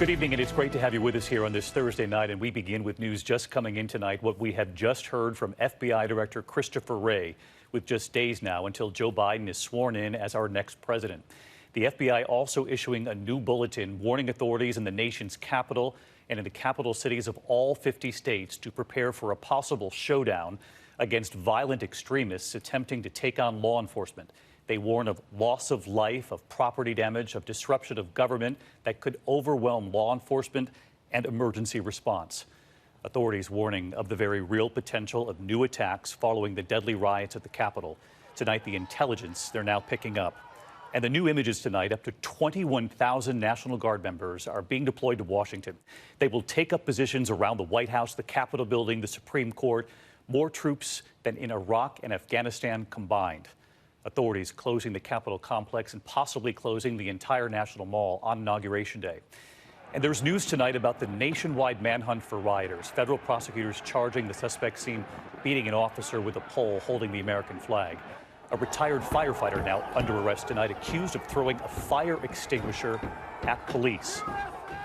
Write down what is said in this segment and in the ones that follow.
Good evening, and it's great to have you with us here on this Thursday night. And we begin with news just coming in tonight, what we have just heard from FBI Director Christopher Wray, with just days now until Joe Biden is sworn in as our next president. The FBI also issuing a new bulletin warning authorities in the nation's capital and in the capital cities of all 50 states to prepare for a possible showdown against violent extremists attempting to take on law enforcement. They warn of loss of life, of property damage, of disruption of government that could overwhelm law enforcement and emergency response. Authorities warning of the very real potential of new attacks following the deadly riots at the Capitol. Tonight, the intelligence they're now picking up. And the new images tonight, up to 21,000 National Guard members are being deployed to Washington. They will take up positions around the White House, the Capitol building, the Supreme Court, more troops than in Iraq and Afghanistan combined. Authorities closing the Capitol complex and possibly closing the entire National Mall on Inauguration Day. And there's news tonight about the nationwide manhunt for rioters. Federal prosecutors charging the suspect seen beating an officer with a pole holding the American flag. A retired firefighter now under arrest tonight, accused of throwing a fire extinguisher at police.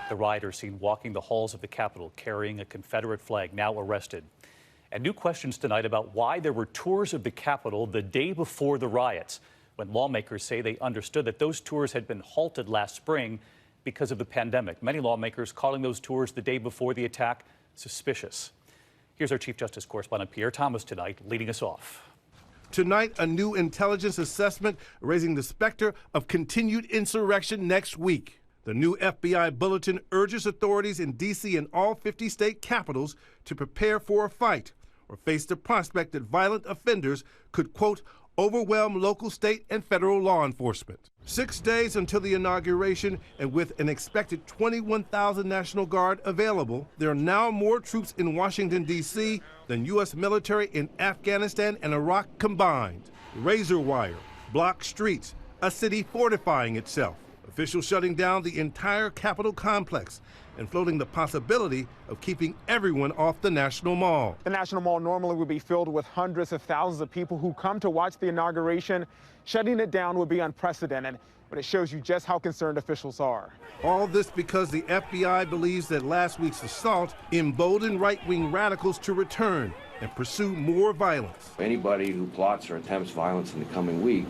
The rioters seen walking the halls of the Capitol carrying a Confederate flag, now arrested. And new questions tonight about why there were tours of the Capitol the day before the riots, when lawmakers say they understood that those tours had been halted last spring because of the pandemic. Many lawmakers calling those tours the day before the attack suspicious. Here's our Chief Justice correspondent Pierre Thomas tonight, leading us off. Tonight, a new intelligence assessment raising the specter of continued insurrection next week. The new FBI bulletin urges authorities in D.C. and all 50 state capitals to prepare for a fight or face the prospect that violent offenders could, quote, overwhelm local, state, and federal law enforcement. 6 days until the inauguration, and with an expected 21,000 National Guard available, there are now more troops in Washington, D.C. than U.S. military in Afghanistan and Iraq combined. Razor wire, blocked streets, a city fortifying itself. Officials shutting down the entire Capitol complex and floating the possibility of keeping everyone off the National Mall. The National Mall normally would be filled with hundreds of thousands of people who come to watch the inauguration. Shutting it down would be unprecedented, but it shows you just how concerned officials are. All this because the FBI believes that last week's assault emboldened right-wing radicals to return and pursue more violence. Anybody who plots or attempts violence in the coming week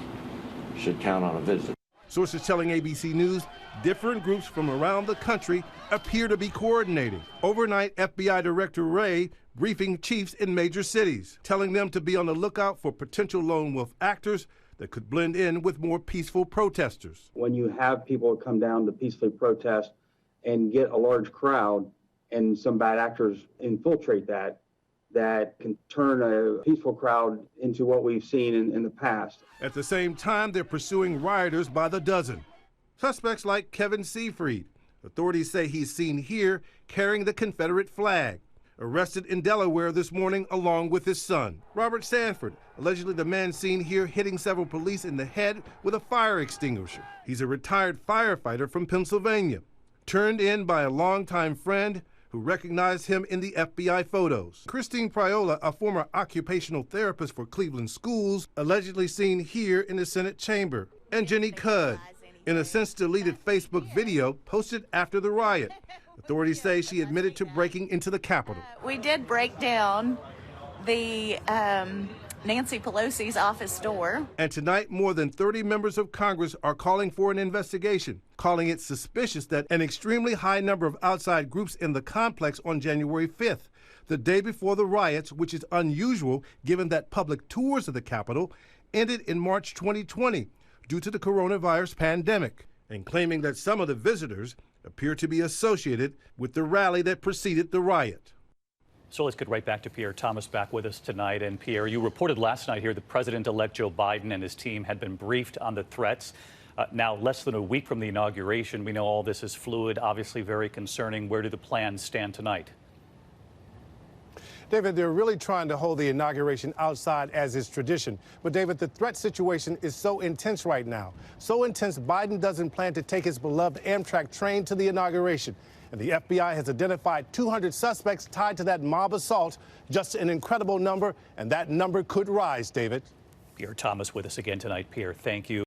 should count on a visit. Sources telling ABC News different groups from around the country appear to be coordinating. Overnight, FBI Director Wray briefing chiefs in major cities, telling them to be on the lookout for potential lone wolf actors that could blend in with more peaceful protesters. When you have people come down to peacefully protest and get a large crowd and some bad actors infiltrate that can turn a peaceful crowd into what we've seen in the past. At the same time, they're pursuing rioters by the dozen. Suspects like Kevin Seafried. Authorities say he's seen here carrying the Confederate flag. Arrested in Delaware this morning along with his son. Robert Sanford, allegedly the man seen here hitting several police in the head with a fire extinguisher. He's a retired firefighter from Pennsylvania, turned in by a longtime friend who recognized him in the FBI photos. Christine Priola, a former occupational therapist for Cleveland schools, allegedly seen here in the Senate chamber. And Jenny Cudd, in a since-deleted Facebook video posted after the riot. Authorities say she admitted to breaking into the Capitol. We did break down the Nancy Pelosi's office door. And tonight, more than 30 members of Congress are calling for an investigation, calling it suspicious that an extremely high number of outside groups in the complex on January 5th, the day before the riots, which is unusual given that public tours of the Capitol ended in March 2020 due to the coronavirus pandemic, and claiming that some of the visitors appear to be associated with the rally that preceded the riot. So let's get right back to Pierre Thomas back with us tonight. And Pierre, you reported last night here that President-elect Joe Biden and his team had been briefed on the threats. Now, less than a week from the inauguration, we know all this is fluid, obviously very concerning. Where do the plans stand tonight? David, they're really trying to hold the inauguration outside as is tradition. But, David, the threat situation is so intense right now. So intense, Biden doesn't plan to take his beloved Amtrak train to the inauguration. And the FBI has identified 200 suspects tied to that mob assault. Just an incredible number, and that number could rise, David. Pierre Thomas with us again tonight. Pierre, thank you.